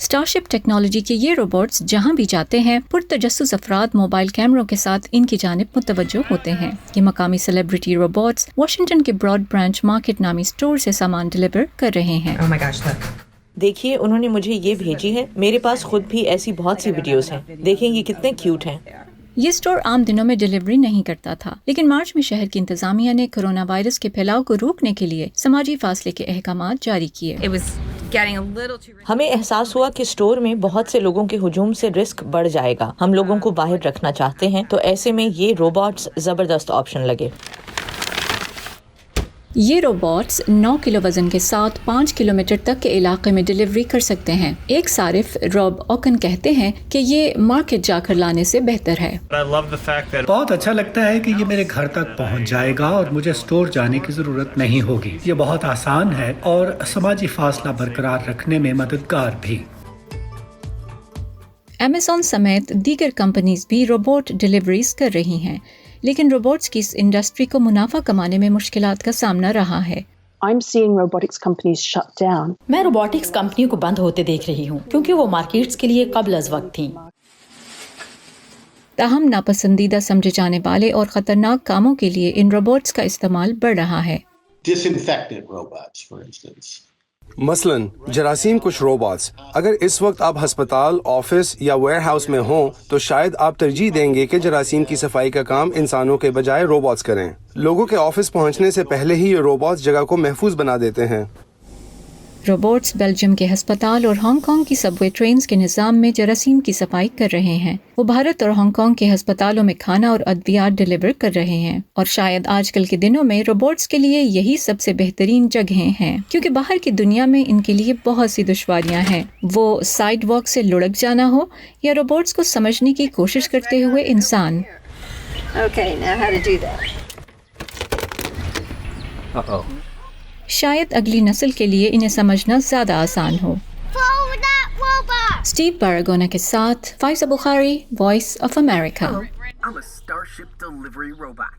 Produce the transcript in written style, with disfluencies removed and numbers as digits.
Starship technology के ये robots जहाँ भी जाते हैं पुरतजस्सुस अफराद मोबाइल कैमरों के साथ इनकी जानिब मुतवज्जो होते हैं। ये मकामी सेलिब्रिटी रोबोट्स वाशिंगटन के ब्रॉड ब्रांच मार्केट नामी स्टोर से सामान डिलीवर कर रहे हैं। Oh my gosh, look. देखिए उन्होंने मुझे ये भेजी है। मेरे पास खुद भी ऐसी बहुत सी वीडियोस हैं। देखें ये कितने क्यूट हैं। ये स्टोर आम दिनों में डिलीवरी नहीं करता था, लेकिन मार्च में शहर की इंतजामिया ने कोरोना वायरस के फैलाव को रोकने के लिए समाजी फासले के अहकामात जारी किए। It was getting a little too risky. हमें एहसास हुआ कि स्टोर में बहुत से लोगों के हुजूम से रिस्क बढ़ जाएगा। हम लोगों को बाहर रखना चाहते हैं, तो ऐसे में ये रोबोट्स जबरदस्त ऑप्शन लगे। ये रोबोट्स 9 किलो वजन के साथ 5 किलोमीटर तक के इलाके में डिलीवरी कर सकते हैं। एक सारिफ रॉब ओकन कहते हैं कि ये मार्केट जाकर लाने से बेहतर है। बहुत अच्छा लगता है कि ये मेरे घर तक पहुंच जाएगा और मुझे स्टोर जाने की जरूरत नहीं होगी। ये बहुत आसान है और समाजी फासला बरकरार रखने में मददगार भी। अमेज़न समेत दीगर कंपनीज भी रोबोट डिलीवरीज कर रही हैं, लेकिन रोबोट्स की इस इंडस्ट्री को मुनाफा कमाने में मुश्किलात का सामना रहा है। I'm seeing robotics companies shut down. मैं रोबोटिक्स कंपनियों को बंद होते देख रही हूँ क्योंकि वो मार्केट्स के लिए कब्ल अज़ वक्त थीं। ताहम नापसंदीदा समझे जाने वाले और ख़तरनाक कामों के लिए इन रोबोट्स का इस्तेमाल बढ़ रहा है। Disinfectant robots, for instance. मसलन जरासीम कुछ रोबोट्स, अगर इस वक्त आप हस्पताल, ऑफिस या वेयर हाउस में हों तो शायद आप तरजीह देंगे कि जरासीम की सफाई का काम इंसानों के बजाय रोबोट्स करें। लोगों के ऑफिस पहुंचने से पहले ही ये रोबोट्स जगह को महफूज बना देते हैं। रोबोट्स बेल्जियम के हस्पताल और हांगकांग की सबवे ट्रेन्स के निज़ाम में जरासीम की सफाई कर रहे हैं। वो भारत और हांगकांग के हस्पतालों में खाना और अद्वियात डिलीवर कर रहे हैं, और शायद आजकल के दिनों में रोबोट्स के लिए यही सबसे बेहतरीन जगहें हैं, क्योंकि बाहर की दुनिया में इनके लिए बहुत सी दुश्वारियां हैं। वो साइड वॉक से लुढ़क जाना हो या रोबोट्स को समझने की कोशिश करते हुए इंसान। Okay, now how to do that? शायद अगली नस्ल के लिए इन्हें समझना ज्यादा आसान हो। स्टीव बारागोना के साथ Faiza Bukhari, voice of America. I'm a Starship delivery robot.